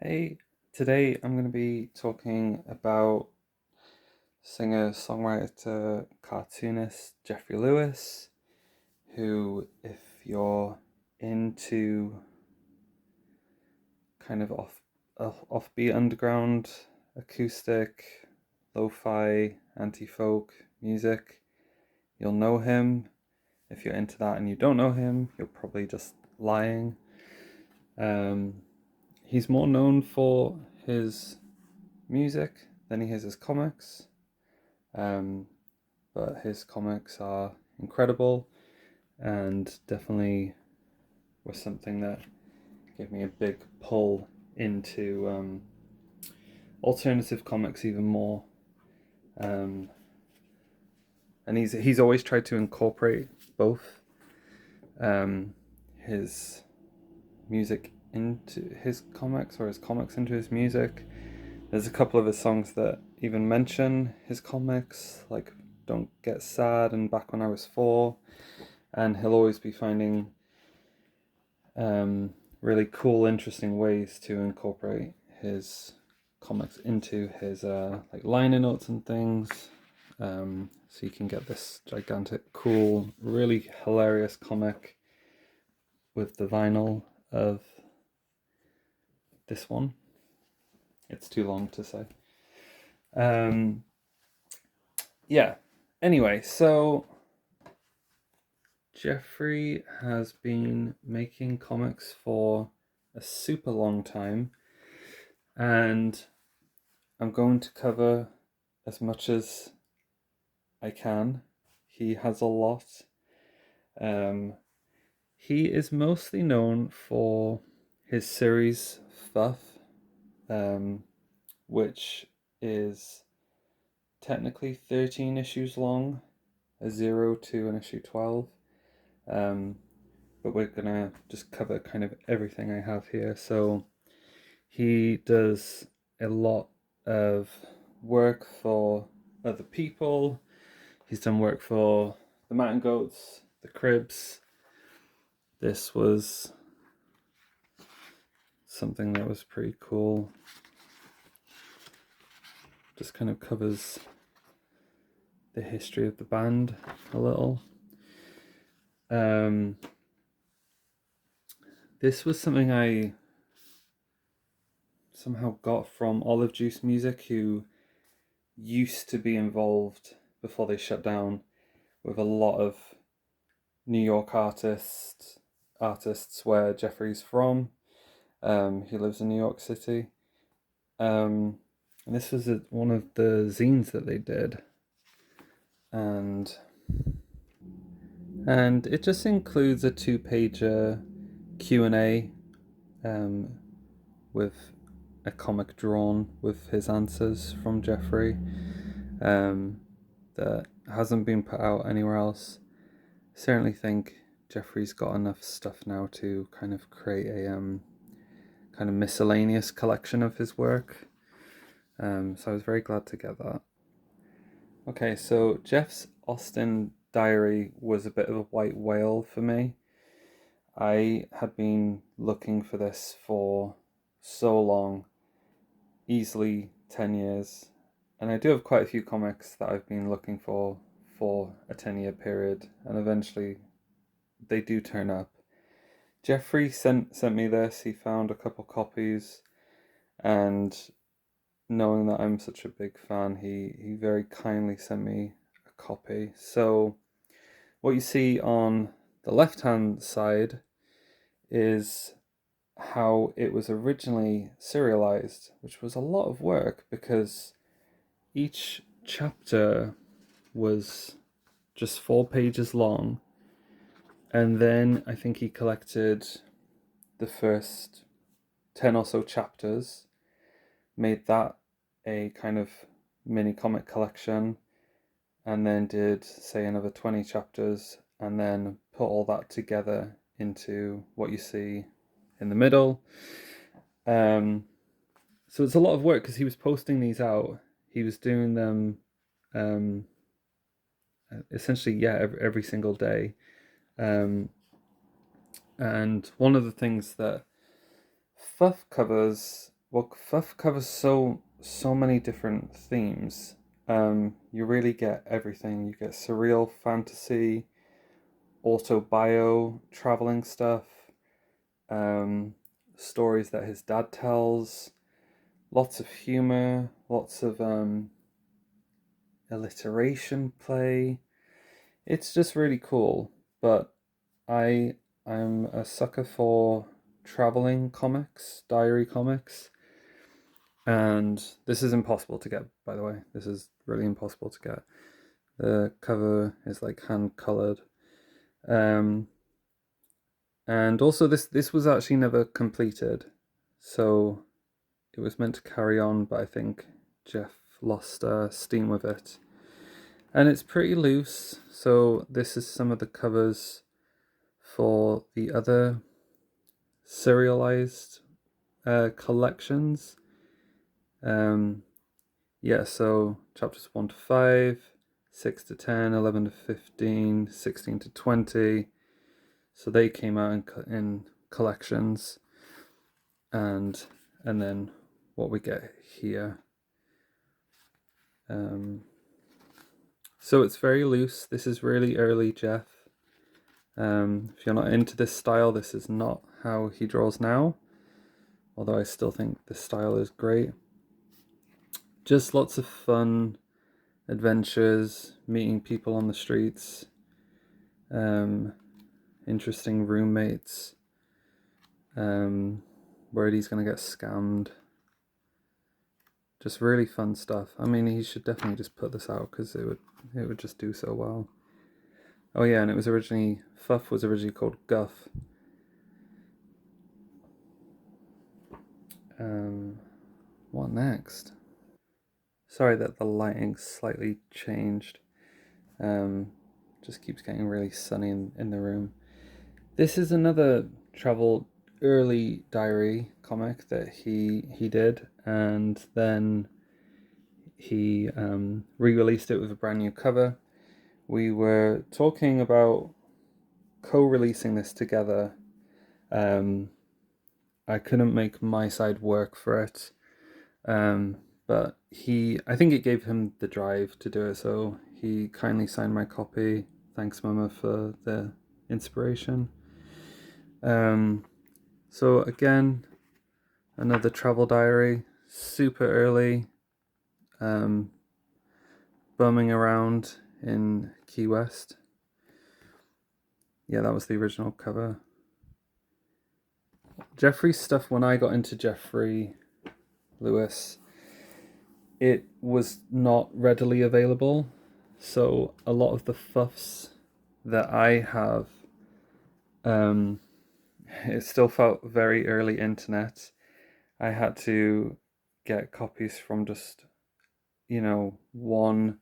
Hey, today I'm going to be talking about singer, songwriter, cartoonist Jeffrey Lewis, who, if you're into kind of offbeat underground, acoustic, lo-fi, anti-folk music, you'll know him. If you're into that and you don't know him, you're probably just lying. Um, he's more known for his music than he is his comics. Um, but his comics are incredible and definitely was something that gave me a big pull into alternative comics even more. Um, and he's always tried to incorporate both um, his music into his comics or his comics into his music. There's a couple of his songs that even mention his comics, like Don't Get Sad and Back When I Was Four. And he'll always be finding really cool, interesting ways to incorporate his comics into his like liner notes and things. So you can get this gigantic, cool, really hilarious comic with the vinyl of this one. It's too long to say. Um, yeah. Anyway, so Jeffrey has been making comics for a super long time, and I'm going to cover as much as I can. He has a lot. Um, he is mostly known for his series Fuff, um, which is technically 13 issues long, a 0 to an issue 12. Um, but we're gonna just cover kind of everything I have here. So he does a lot of work for other people. He's done work for the Mountain Goats, the Cribs. This was something that was pretty cool. Just kind of covers the history of the band a little. This was something I somehow got from Olive Juice Music, who used to be involved before they shut down with a lot of New York artists where Jeffrey's from. He lives in New York City. And this was one of the zines that they did. And it just includes a 2-pager Q&A with a comic drawn with his answers from Jeffrey that hasn't been put out anywhere else. I certainly think Jeffrey's got enough stuff now to kind of create a kind of miscellaneous collection of his work. So I was very glad to get that. Okay, so Jeff's Austin Diary was a bit of a white whale for me. I had been looking for this for so long, easily 10 years. And I do have quite a few comics that I've been looking for a 10-year period, and eventually they do turn up. Jeffrey sent me this. He found a couple copies, and knowing that I'm such a big fan, he very kindly sent me a copy. So what you see on the left-hand side is how it was originally serialized, which was a lot of work because each chapter was just 4 pages long. And then I think he collected the first 10 or so chapters, made that a kind of mini comic collection, and then did, say, another 20 chapters, and then put all that together into what you see in the middle. So it's a lot of work because he was posting these out. He was doing them essentially, yeah, every single day. And one of the things that Fuff covers Well, Fuff covers so many different themes. You really get everything. You get surreal fantasy, autobio, traveling stuff, um, stories that his dad tells, lots of humor, lots of alliteration play. It's just really cool. But I I'm a sucker for traveling comics, diary comics. And this is impossible to get, by the way. This is really impossible to get. The cover is like hand colored. Um, and also this was actually never completed. So it was meant to carry on, but I think Jeff lost steam with it. And it's pretty loose. So this is some of the covers for the other serialized collections. Um, Yeah, so chapters 1 to 5, 6 to 10, 11 to 15, 16 to 20. So they came out in collections. And then what we get here. So it's very loose. This is really early Jeff. If you're not into this style, this is not how he draws now. Although I still think this style is great. Just lots of fun adventures, meeting people on the streets, interesting roommates, worried he's gonna get scammed. Just really fun stuff. I mean, he should definitely just put this out because it would just do so well. Oh yeah, and it was originally Fuff was originally called Guff. What next? Sorry that the lighting slightly changed. Just keeps getting really sunny in the room. This is another travel early diary comic that he did, and then he re-released it with a brand new cover. We were talking about co-releasing this together. I couldn't make my side work for it, but I think it gave him the drive to do it, so he kindly signed my copy. Thanks, Mama, for the inspiration. So again, another travel diary, super early, bumming around in Key West. Yeah, that was the original cover. Jeffrey's stuff, when I got into Jeffrey Lewis, it was not readily available. So a lot of the Fuffs that I have, it still felt very early internet. I had to get copies from just, one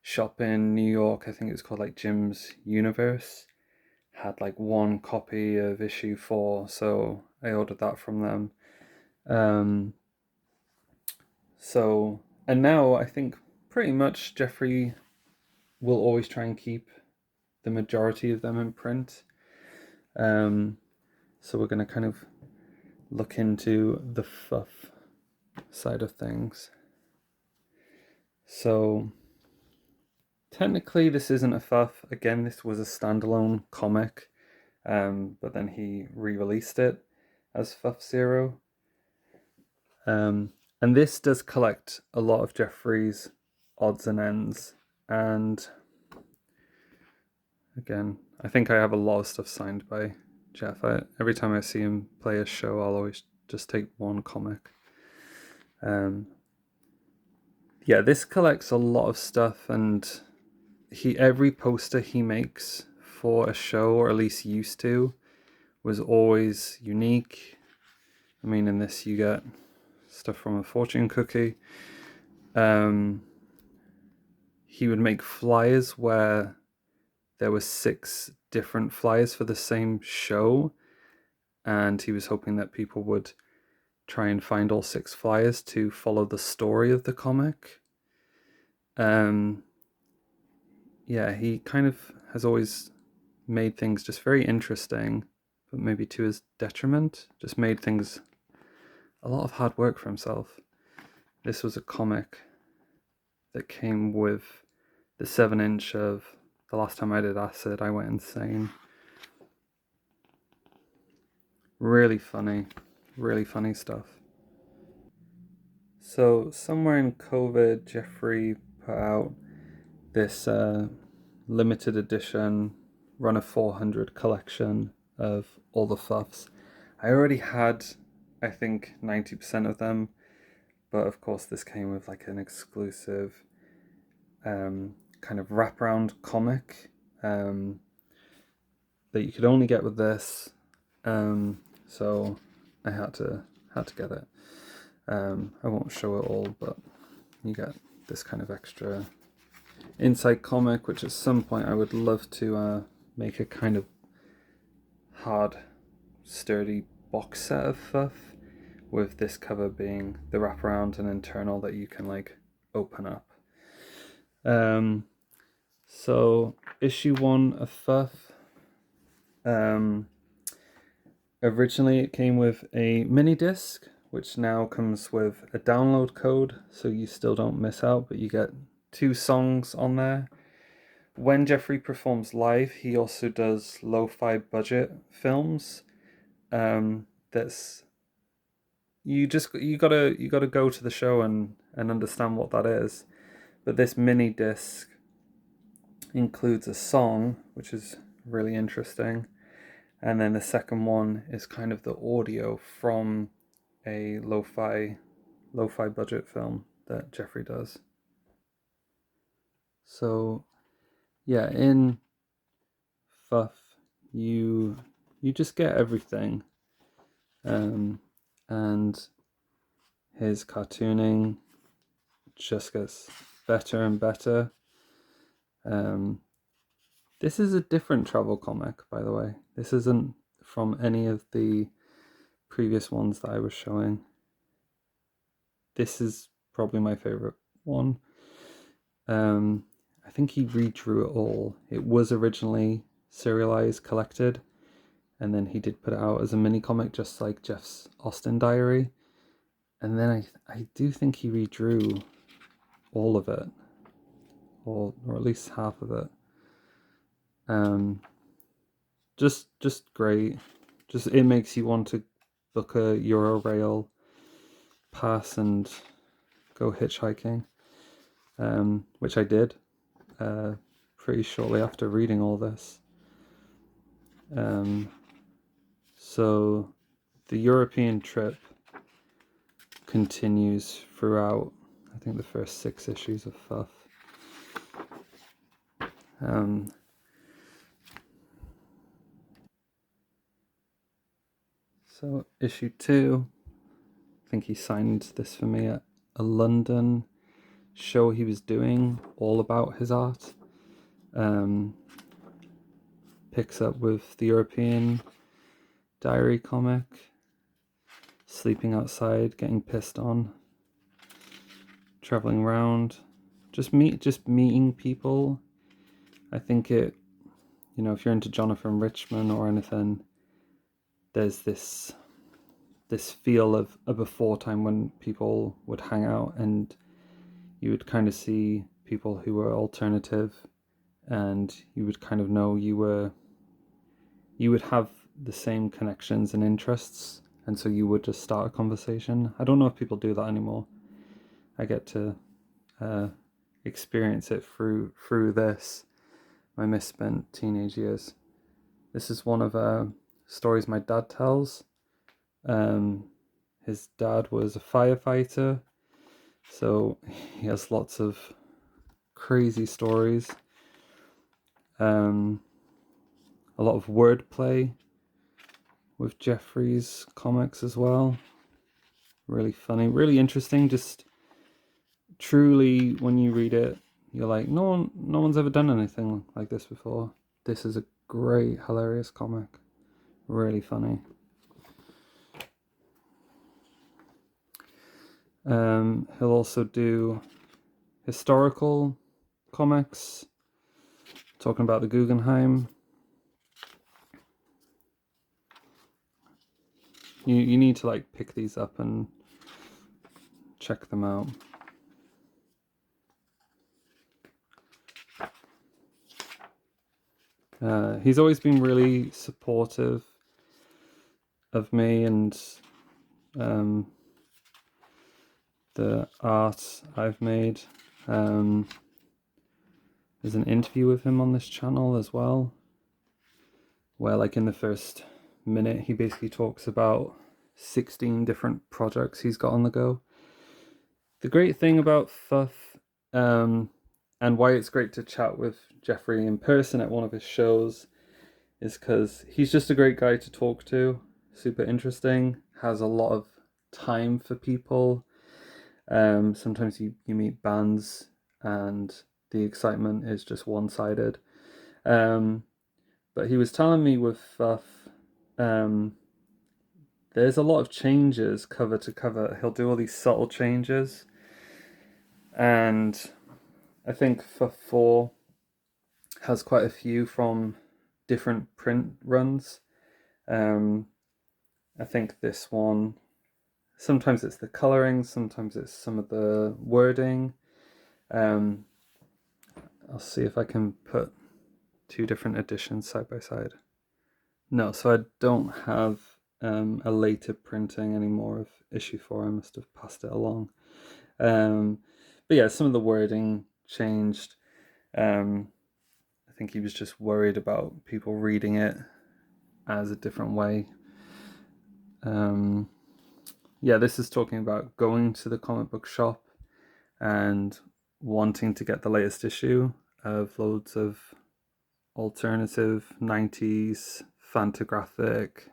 shop in New York. I think it's called like Jim's Universe. Had like one copy of issue 4, so I ordered that from them. So, and now I think pretty much Jeffrey will always try and keep the majority of them in print. So we're going to kind of look into the Fuff side of things. So technically this isn't a Fuff. Again, this was a standalone comic, but then he re-released it as Fuff Zero. And this does collect a lot of Jeffrey's odds and ends. And again, I think I have a lot of stuff signed by Jeff. Every time I see him play a show, I'll always just take one comic. Yeah, this collects a lot of stuff, and every poster he makes for a show, or at least used to, was always unique. I mean, in this you get stuff from a fortune cookie. He would make flyers where there were 6 different flyers for the same show, and he was hoping that people would try and find all 6 flyers to follow the story of the comic. Yeah, he kind of has always made things just very interesting, but maybe to his detriment. Just made things a lot of hard work for himself. This was a comic that came with the 7-inch of The Last Time I Did Acid, I Went Insane. Really funny stuff. So somewhere in COVID, Jeffrey put out this limited edition run of 400 collection of all the Fuffs. I already had, I think, 90% of them, but of course this came with like an exclusive kind of wraparound comic that you could only get with this. So I had to get it. I won't show it all, but you get this kind of extra inside comic, which at some point I would love to make a kind of hard, sturdy box set of Fuff, with this cover being the wraparound and internal that you can like open up. So issue 1 of Fuff. Originally it came with a mini disc, which now comes with a download code, so you still don't miss out, but you get 2 songs on there. When Jeffrey performs live, he also does lo-fi budget films. That's you gotta go to the show and understand what that is. But this mini disc includes a song, which is really interesting, and then the second one is kind of the audio from a lo-fi budget film that Jeffrey does. So yeah, in Fuff you just get everything, and his cartooning just gets better and better. This is a different travel comic, by the way. This isn't from any of the previous ones that I was showing. This is probably my favorite one. I think he redrew it all. It was originally serialized, collected, and then he did put it out as a mini comic, just like Jeff's Austin Diary. And then I do think he redrew all of it, or at least half of it. Just great. Just it makes you want to book a Eurorail pass and go hitchhiking, which I did pretty shortly after reading all this. So the European trip continues throughout, I think, the first 6 issues of Fuff. So issue 2, I think he signed this for me at a London show he was doing all about his art. Picks up with the European Diary comic, sleeping outside, getting pissed on, traveling around, just meeting people. I think it, if you're into Jonathan Richman or anything, there's this feel of a before time when people would hang out and you would kind of see people who were alternative, and you would kind of know you would have the same connections and interests, and so you would just start a conversation. I don't know if people do that anymore. I get to experience it through this, my misspent teenage years. This is one of stories my dad tells. His dad was a firefighter, so he has lots of crazy stories. A lot of wordplay with Jeffrey's comics as well. Really funny, really interesting. Just truly, when you read it, you're like, no one's ever done anything like this before. This is a great, hilarious comic. Really funny. He'll also do historical comics, talking about the Guggenheim. you need to like pick these up and check them out. He's always been really supportive of me and the art I've made. There's an interview with him on this channel as well, where like in the first minute he basically talks about 16 different projects he's got on the go. The great thing about Fuff, and why it's great to chat with Jeffrey in person at one of his shows, is because he's just a great guy to talk to, super interesting, has a lot of time for people. Sometimes you meet bands and the excitement is just one-sided. But he was telling me with Fuff, there's a lot of changes cover to cover. He'll do all these subtle changes. And I think Fuff 4 has quite a few from different print runs. I think this one, sometimes it's the coloring, sometimes it's some of the wording. I'll see if I can put two different editions side by side. No, so I don't have a later printing anymore of issue 4. I must have passed it along. But yeah, some of the wording changed. I think he was just worried about people reading it as a different way. Yeah, this is talking about going to the comic book shop and wanting to get the latest issue of loads of alternative 90s Fantagraphic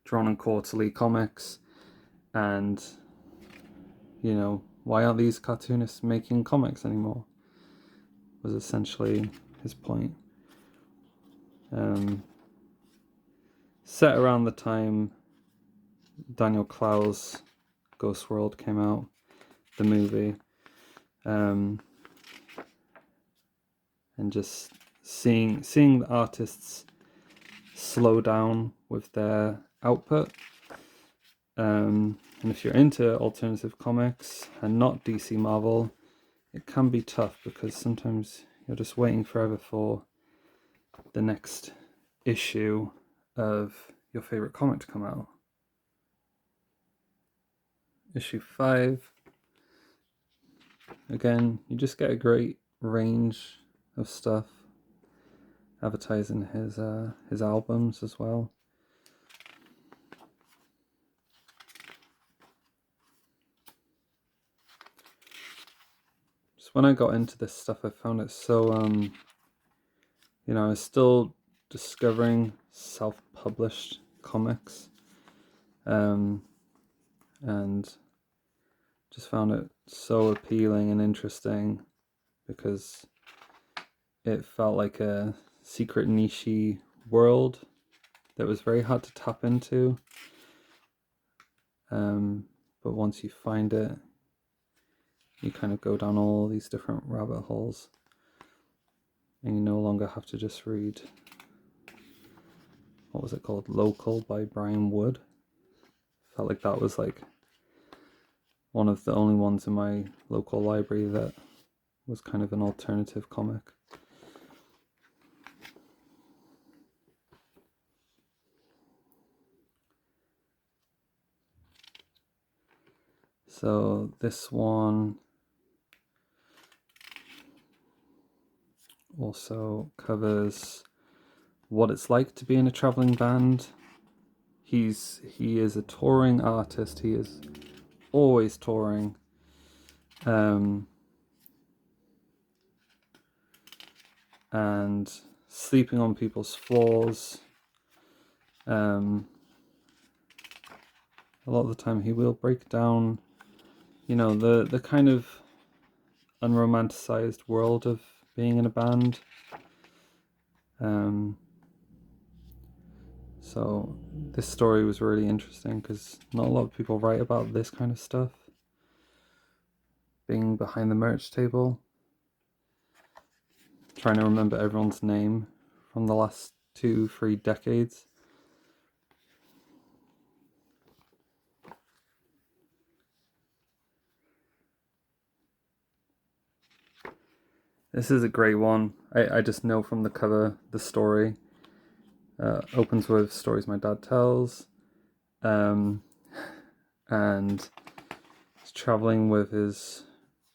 drawn and quarterly comics, and you know, why aren't these cartoonists making comics anymore, was essentially his point. Set around the time Daniel Clow's Ghost World came out, the movie, and just seeing the artists slow down with their output. And if you're into alternative comics and not DC Marvel, it can be tough because sometimes you're just waiting forever for the next issue of your favorite comic to come out. Issue 5. Again, you just get a great range of stuff, advertising his albums as well. Just when I got into this stuff, I found it so you know, I was still discovering self-published comics, and just found it so appealing and interesting because it felt like a secret niche world that was very hard to tap into. But once you find it, you kind of go down all these different rabbit holes, and you no longer have to just read, what was it called, Local by Brian Wood. Felt like that was like one of the only ones in my local library that was kind of an alternative comic. So this one also covers what it's like to be in a traveling band. He is a touring artist. He is always touring. And sleeping on people's floors. A lot of the time he will break down, you know, the kind of unromanticized world of being in a band. So this story was really interesting because not a lot of people write about this kind of stuff. Being behind the merch table, trying to remember everyone's name from the last 2-3 decades. This is a great one. I just know from the cover the story. Opens with stories my dad tells. And he's traveling with his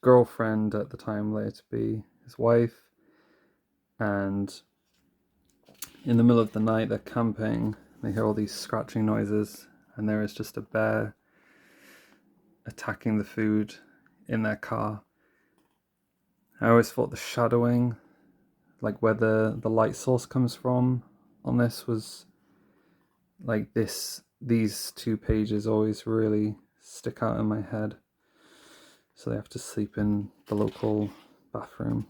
girlfriend at the time, later to be his wife. And in the middle of the night, they're camping. They hear all these scratching noises, and there is just a bear attacking the food in their car. I always thought the shadowing, like where the light source comes from on this, was like these 2 pages always really stick out in my head. So they have to sleep in the local bathroom.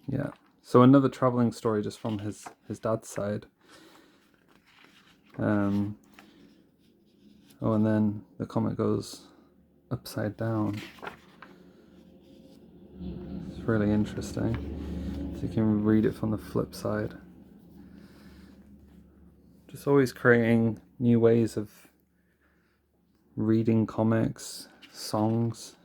Yeah. So another traveling story just from his dad's side. Oh, and then the comic goes upside down. It's really interesting. So you can read it from the flip side. Just always creating new ways of reading comics, songs.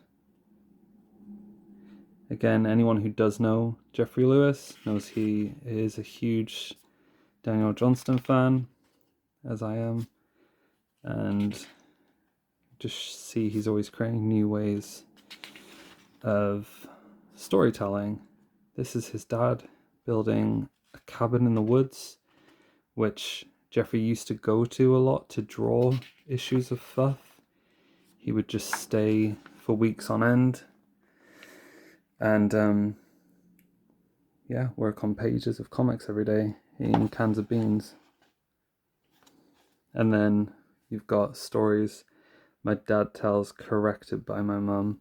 Again, anyone who does know Jeffrey Lewis knows he is a huge Daniel Johnston fan, as I am, and just see he's always creating new ways of storytelling. This is his dad building a cabin in the woods, which Jeffrey used to go to a lot to draw issues of Fuff. He would just stay for weeks on end and work on pages of comics every day, eating cans of beans. And then you've got stories my dad tells corrected by my mum.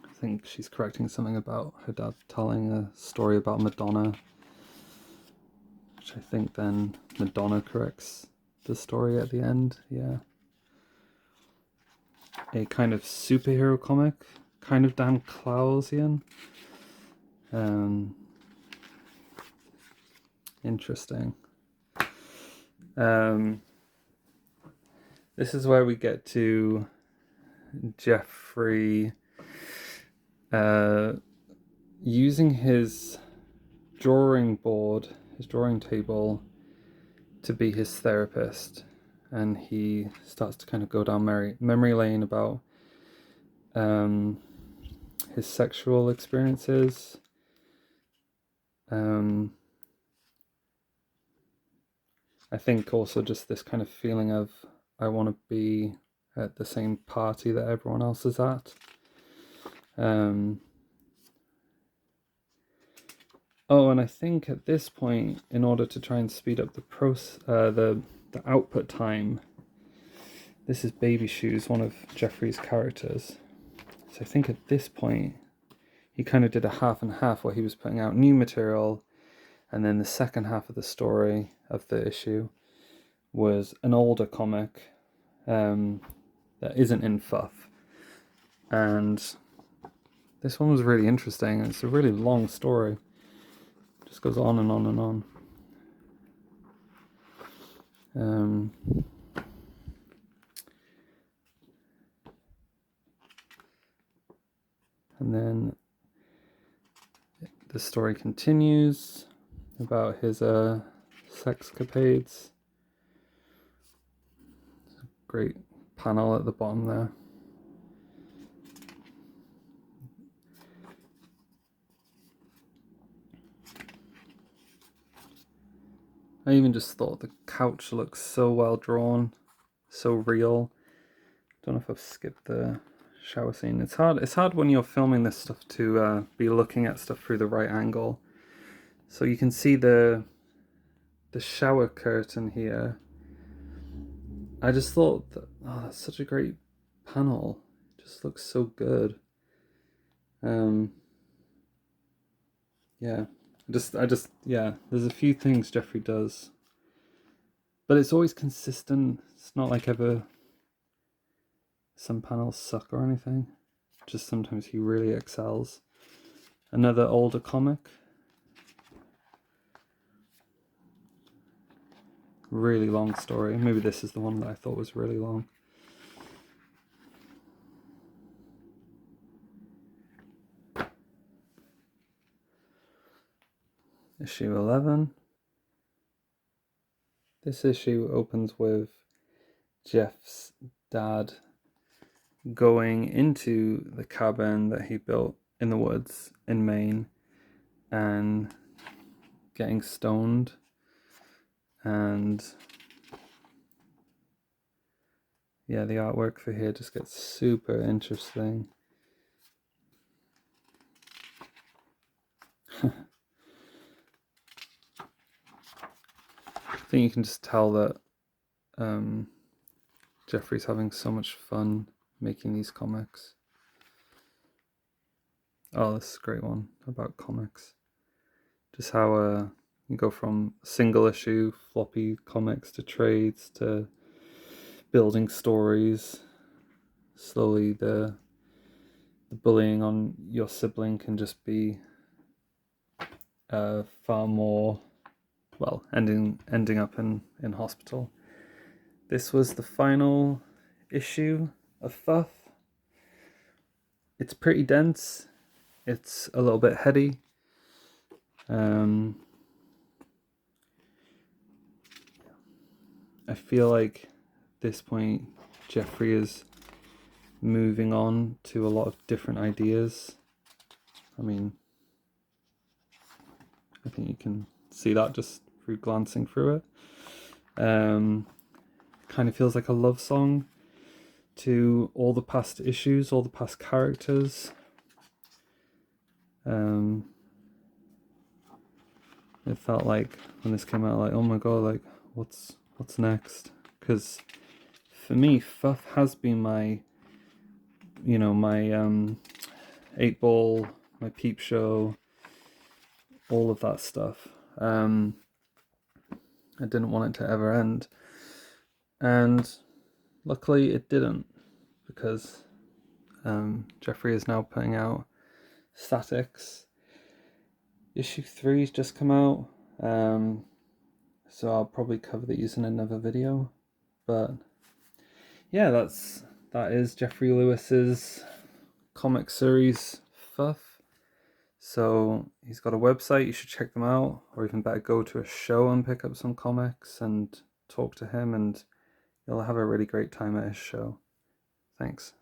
I think she's correcting something about her dad telling a story about Madonna, which I think then Madonna corrects the story at the end. Yeah. A kind of superhero comic, kind of Dan Clowesian. Interesting. This is where we get to Jeffrey using his drawing board, his drawing table, to be his therapist, and he starts to kind of go down memory lane about his sexual experiences. I think also just this kind of feeling of I want to be at the same party that everyone else is at. And I think at this point, in order to try and speed up the output time, this is Baby Shoes, one of Jeffrey's characters. So I think at this point, he kind of did a half and half where he was putting out new material, and then the second half of the story of the issue was an older comic that isn't in Fuff. And this one was really interesting. It's a really long story. It just goes on and on and on. And then the story continues about his sexcapades. Great panel at the bottom there. I even just thought the couch looks so well drawn, so real. Don't know if I've skipped the shower scene. It's hard when you're filming this stuff to be looking at stuff through the right angle. So you can see the shower curtain here. I just thought that, that's such a great panel. It just looks so good. There's a few things Jeffrey does, but it's always consistent. It's not like ever some panels suck or anything. Just sometimes he really excels. Another older comic. really long story. Maybe this is the one that I thought was really long. Issue 11. This issue opens with Jeff's dad going into the cabin that he built in the woods in Maine and getting stoned, and yeah, the artwork for here just gets super interesting. I think you can just tell that Jeffrey's having so much fun making these comics. Oh, this is a great one about comics. Just how you go from single issue floppy comics to trades to building stories. Slowly the bullying on your sibling can just be far more, well, ending up in hospital. This was the final issue of Fuff. It's pretty dense. It's a little bit heady. I feel like at this point Jeffrey is moving on to a lot of different ideas. I mean, I think you can see that just through glancing through it. Kind of feels like a love song to all the past issues, all the past characters. It felt like when this came out, like, oh my god, like what's next? Because for me, Fuff has been my, my 8-Ball, my Peep Show, all of that stuff. I didn't want it to ever end, and luckily it didn't, because Jeffrey is now putting out Statics. Issue 3's just come out, so I'll probably cover these in another video. But yeah, that is Jeffrey Lewis's comic series Fuff. So he's got a website, you should check them out, or even better, go to a show and pick up some comics and talk to him, and you'll have a really great time at his show. Thanks.